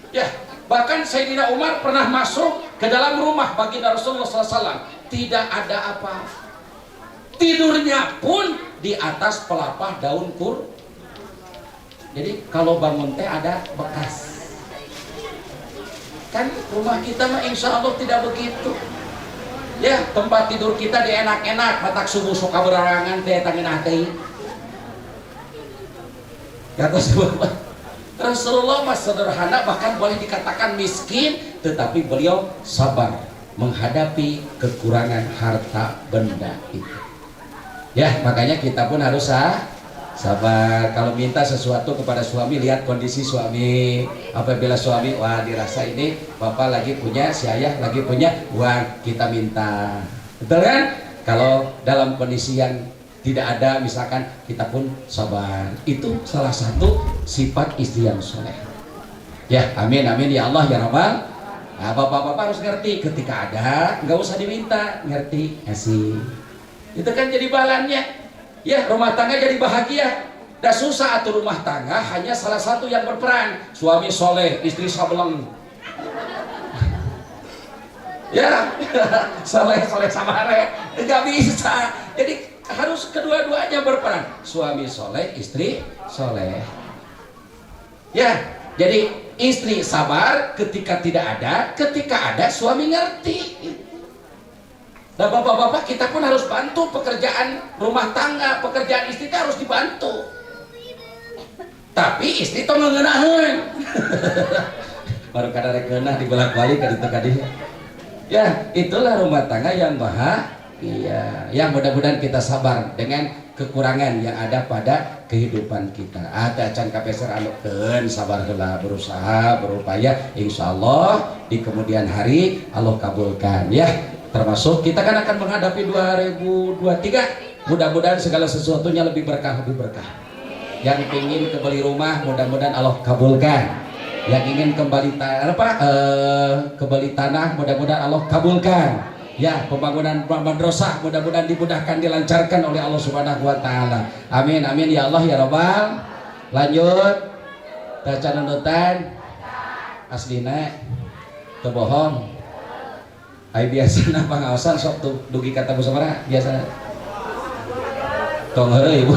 Ya, Bahkan Sayyidina Umar pernah masuk ke dalam rumah baginda Rasulullah SAW, tidak ada apa, tidurnya pun di atas pelapah daun kur. Jadi kalau bangun teh ada bekas. Kan rumah kita mah insya Allah tidak begitu. Ya, tempat tidur kita di enak-enak, matak subuh suka berarangan teh tangan teh. Kata sebab Rasulullah mas sederhana, bahkan boleh dikatakan miskin, tetapi beliau sabar menghadapi kekurangan harta benda itu. Ya, makanya kita pun harus sabar. Kalau minta sesuatu kepada suami, lihat kondisi suami. Apabila suami, wah dirasa ini bapak lagi punya, si ayah lagi punya uang, kita minta. Betul kan? Kalau dalam kondisi yang tidak ada, misalkan, kita pun sabar. Itu salah satu sifat istri yang soleh. Ya, amin amin ya Allah ya Rabbal. Nah, bapak-bapak harus ngerti, ketika ada nggak usah diminta, ngerti, kasih. Itu kan jadi balannya. Ya, rumah tangga jadi bahagia. Dah susah atau rumah tangga hanya salah satu yang berperan, suami soleh, istri sableng. Ya, soleh sabare, nggak bisa. Jadi harus kedua-duanya berperan, suami soleh, istri soleh. Ya, jadi istri sabar ketika tidak ada, ketika ada suami ngerti. Nah bapak-bapak, kita pun harus bantu pekerjaan rumah tangga, pekerjaan istri itu harus dibantu. Tapi istri itu mengenahan. Baru kada rekenah dibolak-balik kadang-kadang. Ya, itulah rumah tangga yang bahagia. Ya, mudah-mudahan kita sabar dengan kekurangan yang ada pada kehidupan kita. Ada can kapeser anukeun, sabar heula, berusaha, berupaya, insya Allah di kemudian hari Allah kabulkan ya. Termasuk kita kan akan menghadapi 2023. Mudah-mudahan segala sesuatunya lebih berkah, lebih berkah. Yang ingin kembali rumah, mudah-mudahan Allah kabulkan. Yang ingin kembali kembali tanah, mudah-mudahan Allah kabulkan. Ya, pembangunan madrasah mudah-mudahan dimudahkan, dilancarkan oleh Allah Subhanahu wa taala. Amin amin ya Allah ya Rabbal. Lanjut. Baca nunutan. Aslina teu bohong. Ai biasana pangaosan sok dugi kata busabaraha biasana. Tong heureuy Ibu.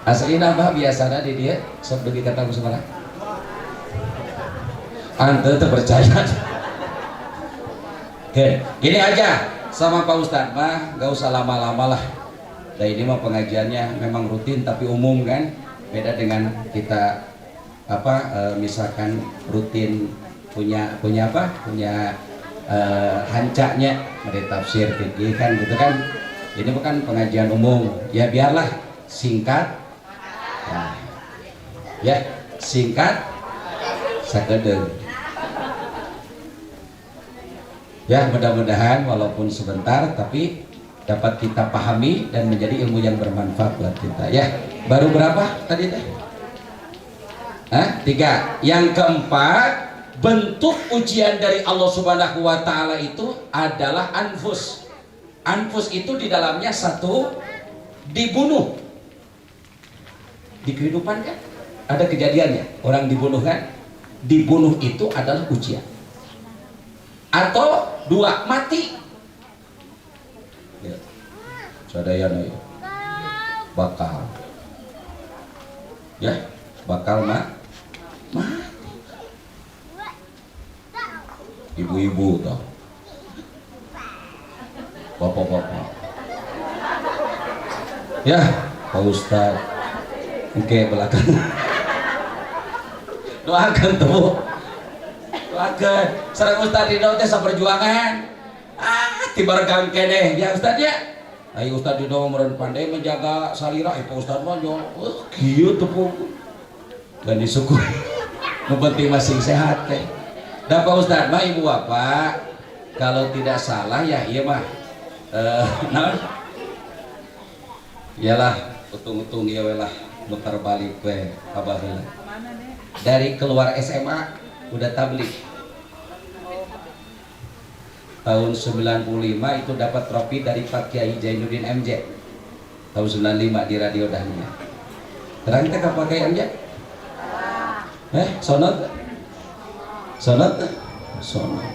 Aslina mah biasana di dia sok dugi kata busabaraha. Anda terpercaya. Oke, gini aja sama Pak Ustadz mah, gak usah lama-lama lah. Nah ini mah pengajiannya memang rutin tapi umum kan, beda dengan kita misalkan rutin punya hancanya tafsir fikih kan gitu kan. Ini bukan pengajian umum, ya biarlah singkat, ya singkat, sakedeng. Ya, mudah-mudahan walaupun sebentar tapi dapat kita pahami dan menjadi ilmu yang bermanfaat buat kita ya. Baru berapa tadi teh? 3. Yang keempat, bentuk ujian dari Allah Subhanahu wa taala itu adalah anfus. Anfus itu di dalamnya satu dibunuh. Di kehidupan kan ada kejadiannya, orang dibunuh kan? Dibunuh itu adalah ujian. Atau 2, mati. Ya. Sadayana ya. Bakal. Ya, bakal mati. Ibu-ibu toh. Bapak-bapak. Ya, Pak Ustadz. Oke, belakang. Doakan tuh. Doakan. Sareng Ustadz Ridho teh saperjuangan. Tibar gang keneh ya Ustadz ya. Ayo Ustadz Ridho meureun pandai menjaga salira. Pak Ustadz mah yo kieu teu pun. Dan disyukuri. Nu penting masing sehat teh. Da Pak Ustadz mah ibu bapak kalau tidak salah ya iya mah naon? Iyalah utung-utung ieu we lah muter balik we ka baheula. Dari keluar SMA udah tabligh. Tahun 95 itu dapat trofi dari Pak Kiai Zainuddin MJ. Tahun 95 di Radio Dahlia. Terang teh ka Pak Kiai MJ? Sonot sonot sonot.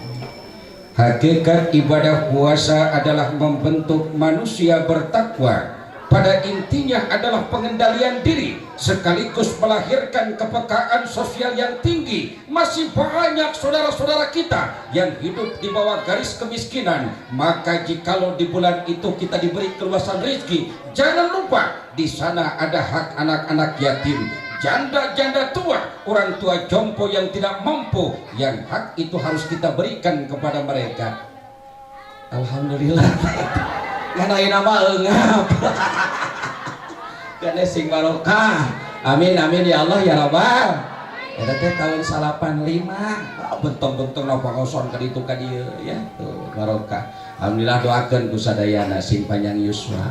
Hakikat ibadah puasa adalah membentuk manusia bertakwa. Pada intinya adalah pengendalian diri sekaligus melahirkan kepekaan sosial yang tinggi. Masih banyak saudara-saudara kita yang hidup di bawah garis kemiskinan. Maka jikalau di bulan itu kita diberi keluasan rezeki, jangan lupa di sana ada hak anak-anak yatim, janda-janda tua, orang tua jompo yang tidak mampu, yang hak itu harus kita berikan kepada mereka. Alhamdulillah. Nganain nama engap. Gane sing barokah. Amin amin ya Allah ya Rabbal. Eta teh tahun 85. Bentong-bentong napangoson ka ditu ka dieu ya. Tuh barokah. Alhamdulillah doakeun ku sadayana sing panjang yuswa.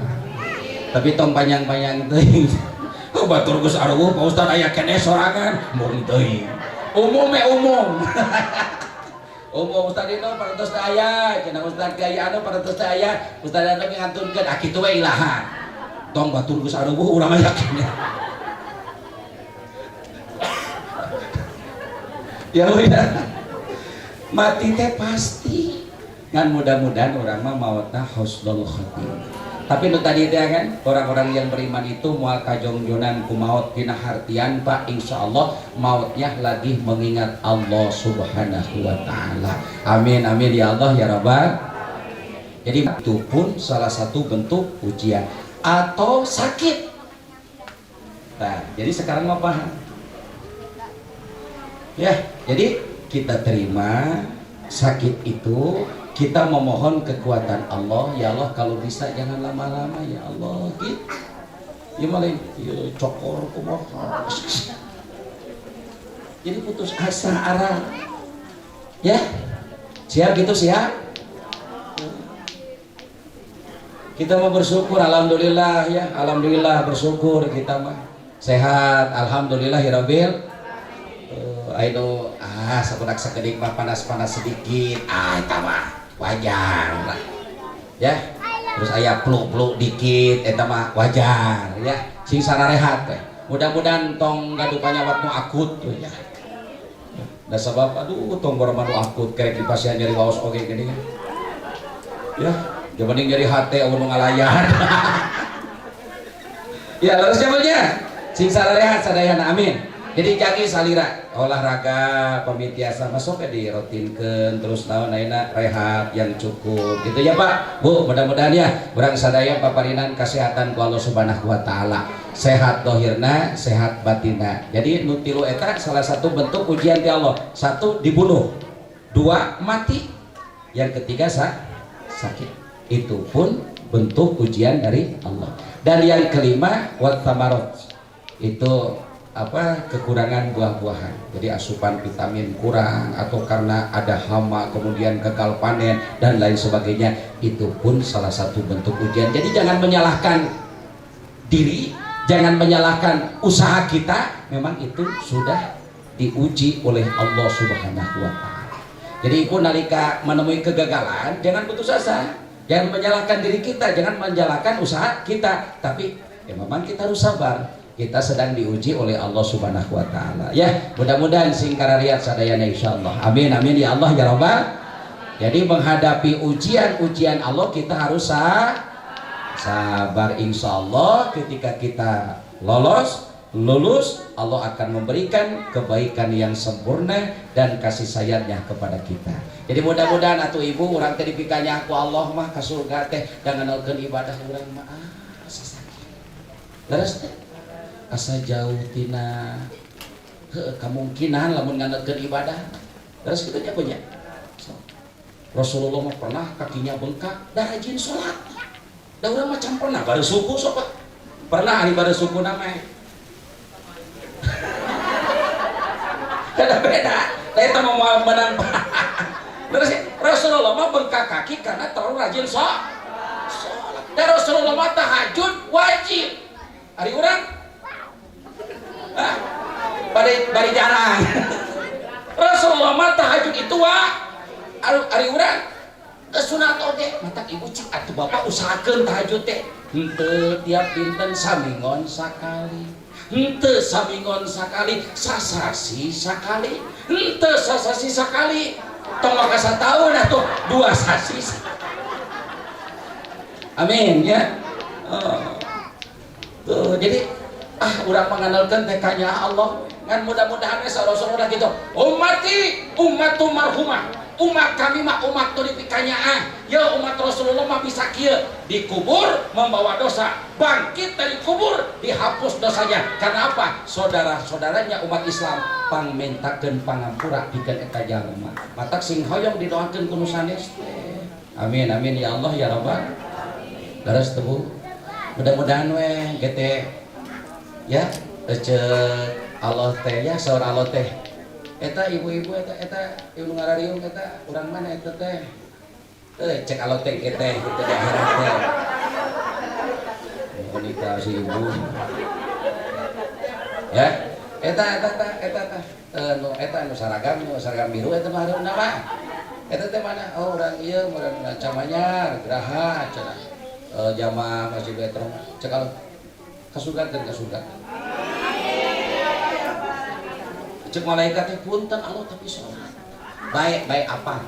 Tapi tong panjang-panjang teuing. Batur Gus Arwuh Pak Ustaz aya keneh sorangan mun teuing. Umum. Ustaz dino parantos aya, cenah Ustaz gaya anu parantos aya, Ustaz anu ngantunkeun akitu we ilaha. Tong batur Gus Arwuh urang yakin. Ya udah. Mati teh pasti. Ngan mudah-mudahan urang mah maotna husnul khotimah. Tapi nu tadi teh kan orang-orang yang beriman itu moal kajongjonan ku maut dina hartian Pak, insyaallah mautnya lagi mengingat Allah Subhanahu wa taala. Amin amin ya Allah ya Rabbal. Jadi itu pun salah satu bentuk ujian atau sakit. Nah, jadi sekarang mau paham. Ya, jadi kita terima sakit itu. Kita memohon kekuatan Allah, ya Allah kalau bisa jangan lama-lama ya Allah gitu. Ya malah ya cokor kumaha. Jadi putus asa arah. Ya. Siap gitu siap. Kita mau bersyukur alhamdulillah ya, alhamdulillah bersyukur kita mah. Sehat alhamdulillahirabbil. Ayo sakudak sakedik mah panas-panas sedikit. Eta mah wajar lah ya, terus aya peluk-peluk dikit eta mah wajar ya, sing sararehat teh mudah-mudahan tong gaduh panyawat nu akut tuh ya. Da sabab aduh tong boroma nu akut kerek dipasihan nyeri waos oge gini ya, jabaning nyeri hate anu ngalayan. Ya terus jamalnya sing sararehat sadayana amin. Jadi jagi salira olahraga pemitiasa masuk di rutinkan terus naon ayeuna rehat yang cukup gitu ya Pak Bu, mudah-mudahan ya urang sadaya paparinan kesehatan ku Allah Subhanahu wa taala, sehat dohirna sehat batinna. Jadi nu tilu eta salah satu bentuk ujian ti Allah. Satu dibunuh, dua mati, yang ketiga sakit. Itu pun bentuk ujian dari Allah. Dan yang kelima wat tamarot, itu apa kekurangan buah-buahan, jadi asupan vitamin kurang atau karena ada hama kemudian gagal panen dan lain sebagainya, itu pun salah satu bentuk ujian. Jadi jangan menyalahkan diri, jangan menyalahkan usaha kita, memang itu sudah diuji oleh Allah Subhanahu wa taala. Jadi pun nalika menemui kegagalan jangan putus asa, jangan menyalahkan diri kita, jangan menyalahkan usaha kita, tapi ya memang kita harus sabar. Kita sedang diuji oleh Allah Subhanahu wa taala. Ya, mudah-mudahan sing karariat sadayana insyaallah. Amin amin ya Allah ya Rabbal. Jadi menghadapi ujian-ujian Allah kita harus sabar, insyaallah ketika kita lulus Allah akan memberikan kebaikan yang sempurna dan kasih sayangnya kepada kita. Jadi mudah-mudahan atuh ibu urang teh dipikanya ku Allah mah ka surga teh dan nganalkeun ibadah urang mah asa sakit. Leres teh asa jauh tina kemungkinan lamun nganalkeun ibadah. Terus kitu nya punya. Rasulullah mah pernah kakinya bengkak da rajin salat. Da urang macam pernah bari suku sok pernah hari bari suku na mah. Kada beda. Eta mau menang. Terus Rasulullah mah bengkak kaki karena terlalu rajin salat. Dan Rasulullah mah tahajud wajib. Hari urang bari jarang. Rasulullah mah tahajud itu ari urang sunat oge. Matak ibu cik atuh bapak usahakeun tahajud teh. Henteu tiap dinten samingon sakali. henteu samingon sakali sasasi sakali henteu sasasi sakali tong maka tahun atau 2 sasi. Amin ya. Tuh jadi urang mengandalkan tekanya Allah kan mudah-mudahan saudara-saudara gitu ummati ummatum marhumah umat kami mah umat tu dipikanya ya umat Rasulullah mah bisa kieu dikubur membawa dosa bangkit dari kubur dihapus dosanya karena apa saudara-saudaranya umat Islam pangmentakeun pangampura pikeun eta jalma matak sing hoyong didoakeun ku nu sanes amin amin ya Allah ya rabbal daras tebu mudah-mudahan we gete ya cek Allah teh ya saur Allah teh eta ibu-ibu eta ibu ngarariung eta urang mana eta teh cek Allah teh kita gitu di akhirat teh nikah si ibu ya eta nu saragam biru eta mah hareuna mah eta teh mana oh urang ieu urang Camanyar Geraha cenah jamaah Masjid Betro cek Allah kasugat cek malaikatnya punten Allah tapi sholat baik apa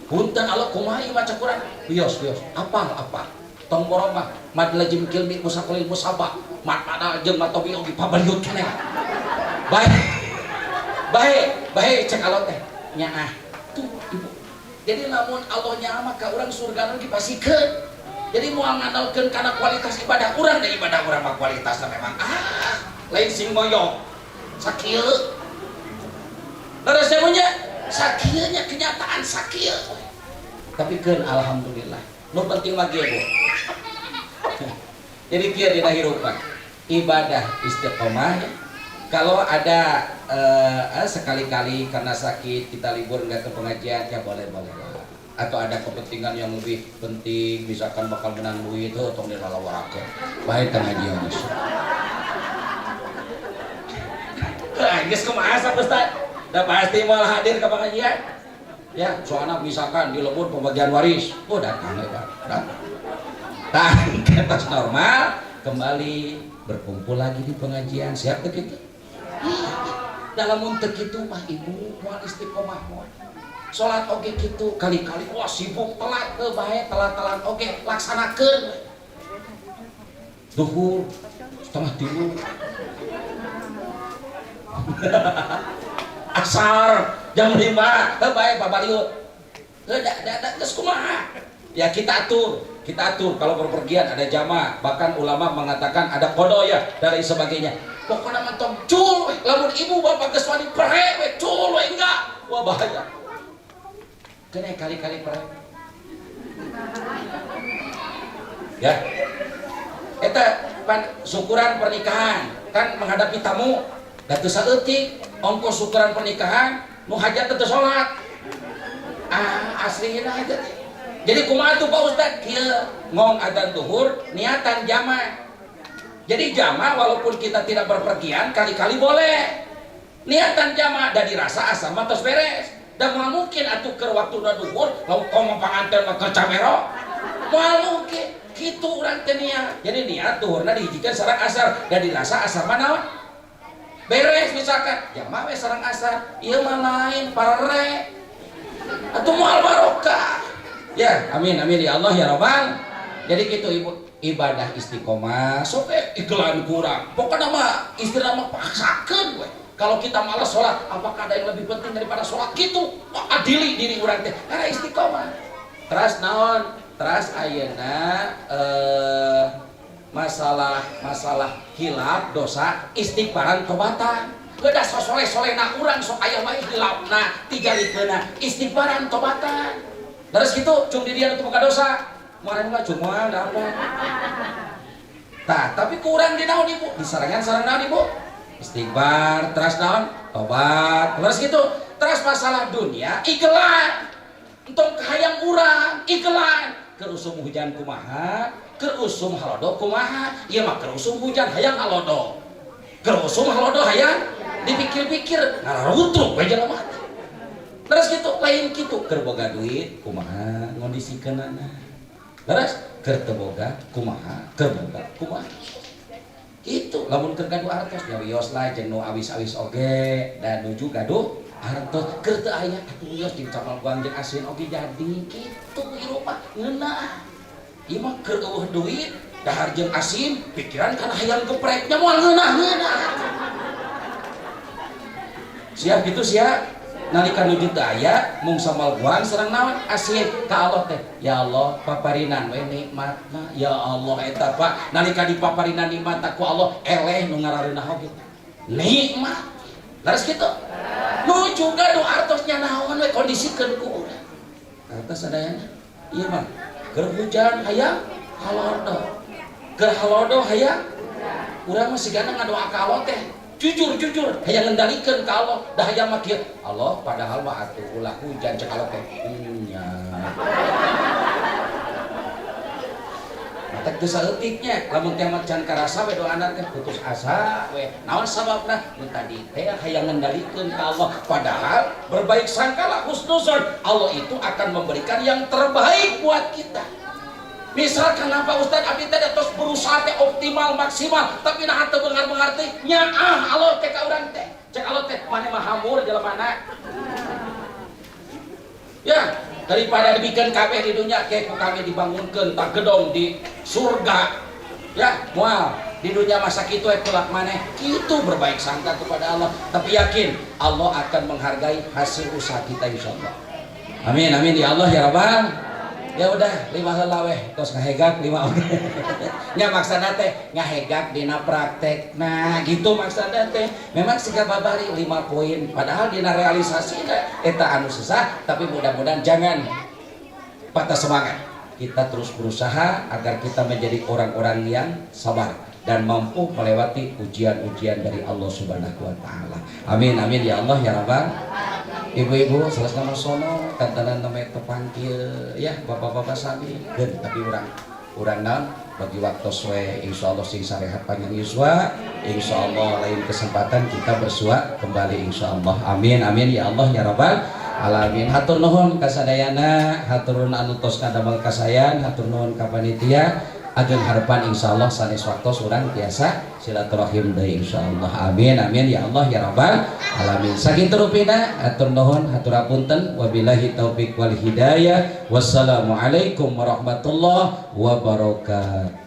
punten Allah kumaha ieu maca Quran bios apa tong borong mah mad lajim kilmi musakulil musabah mad pada jeung matobi ogi pabaliut keneh baik cek Allah teh nyaah tuh ibu jadi lamun Allah nyaama ka urang surga lagi pasikeun jadi mau ngandalkeun kana kualitas ibadah urang da ibadah urang mah kualitasna memang lain sing moyong sakieu leres punya sakieunya kenyataan sakieu tapi keun alhamdulillah nu penting lagi ya Bu jadi kieu dina hirup ibadah istiqomah kalau ada sekali-kali karena sakit kita libur nggak ke pengajian ya boleh atau ada kepentingan yang lebih penting misalkan bakal menang duit tong dilalawarake baik pengajian geus kumaha Ustaz? Da pasti moal hadir ke pengajian. Ya, soalnya misalkan di lembur pembagian waris, datang ya Pak. Datang pas normal, kembali berkumpul lagi di pengajian. Siap begitu? Dalam untuk itu mah ibu moal istiqomah moal. Salat oge kitu kali-kali wah sibuk telat bae telat-telat oge laksanakeun. Duhur setengah 3 asar jam 5 baik babariut geus kumaha ya kita atur kalau berpergian ada jamaah bahkan ulama mengatakan ada qada ya dari sebagainya pokoknya mantong cul lamun ibu bapak geus wani pere we cul we enggak wah bahaya kene kali-kali pere ya eta syukuran pernikahan kan menghadapi tamu datu saeutik ongkos syukuran pernikahan nu hajat teu salat aslinya aja jadi kumaha tuh Pak Ustad kieu ngong adzan zuhur niatan jamaah jadi jamaah walaupun kita tidak berpergian kali-kali boleh niatan jamaah da dirasa asa mah tos beres dan moal mungkin atuh keur waktuna zuhur lamun komo panganten mah keur camero moal mungkin kitu urang teh niat jadi niat zuhurna dihijikeun sareng asar da dirasa asar mah naon beres misalkan jamaah we sareng asar ieu mah lain parere atuh moal barokah ya amin ya Allah ya rabbal jadi kitu ibu ibadah istiqomah sok iklan kurang pokoknya mah istilah mah paksakeun we kalau kita malas sholat apakah ada yang lebih penting daripada sholat gitu adili diri urang teh karena istiqomah terus naon terus ayeuna masalah hilap dosa istighfaran tobatan beda soleh-solehna urang sok aya wae hilapna tigalikeunna istighfaran tobatan terus gitu cung di dieu teu boga dosa moal mah cuma da apa tah tapi kurang di naon ibu disarangan sareng naon ibu istighfar terus naon tobat terus gitu terus masalah dunia iklan untuk hayang urang iklan kerusum hujan kumaha kerusum halodo kumaha ieu mah kerusum hujan hayang halodo kerusum halodo hayang dipikir-pikir ngararutruk we jelema terus gitu lain kitu keur boga duit kumaha ngondisikeunana terus keur teu boga kumaha keur boga kumaha Gitu lamun keur gaduh artos nyarios lah jeung nu awis-awis oge dan nuju gaduh artos keur teu aya atuh wios jeung camal guang jeung asin oge jadi kitu ieu mah ngeunah ieu mah keur eueuh duit dahar jeung asin pikiran kana hayang gepreknya moal ngeunah siap gitu siap nalika nuju teu aya mung samal guang sareng naon asin ka Allah teh ya Allah paparinan we nikmatna ya Allah eta Pak nalika dipaparinan nikmat ku Allah eleh nu ngarareunah oge nikmat laras kitu nuju gaduh artosnya naon we kondisikeun ku urang artos sadayana ieu mah keur hujan hayang halodo keur halodo hayang urang mah sigana ngadoa ka Allah teh jujur hayang ngendalikeun ka Allah dah hayang mah kieu Allah padahal mah atuh ulah hujan cek Allah teh nya matak teu saeutiknya lamun teh can karasa we doana teh putus asa we naon sababna nu tadi teh hayang ngendalikeun ka Allah padahal berbaik sangkalah husnuzon Allah itu akan memberikan yang terbaik buat kita. Misal kenapa Ustaz abdi teh tos berusaha teh optimal maksimal tapi nah teu beungar-beungar teh nyaah Allah teh ka urang teh cek Allah teh mane mah hamur jelemana ya daripada dibikin kabeh di dunia kayak ku kami dibangunkeun tak gedong di surga ya moal di dunia masa kitu kelak maneh kitu berbaik sangka kepada Allah tapi yakin Allah akan menghargai hasil usaha kita insyaallah amin amin ya Allah ya Rabbal. Ya udah 5 heula weh tos ngahegak 5 oge nya maksana teh ngahegak dina praktek nah gitu maksana teh memang siga babari 5 poin padahal dina realisasi eta anu susah tapi mudah-mudahan jangan patah semangat kita terus berusaha agar kita menjadi orang-orang yang sabar dan mampu melewati ujian-ujian dari Allah Subhanahu wa taala amin amin ya Allah ya Rabbal. Ibu-ibu salah nama sono kantanan nama tepangkil ya bapak-bapak sami dan tapi orang naon bagi waktu sesuai insyaallah sing sarehat panjang yuswa insyaallah lain kesempatan kita bersua kembali insyaallah amin amin ya Allah ya Rabbal alamin hatur nuhun kasadayana hatur nuhun anu tos kadamel kasayan hatur nuhun ka panitia ageng harapan insyaallah sanes waktos urang biasa silaturahim deui insyaallah amin amin ya Allah ya Rabbal alamin sakitu rupina atur nuhun haturapunten wabillahi taufik wal hidayah wassalamualaikum warahmatullahi wabarakatuh.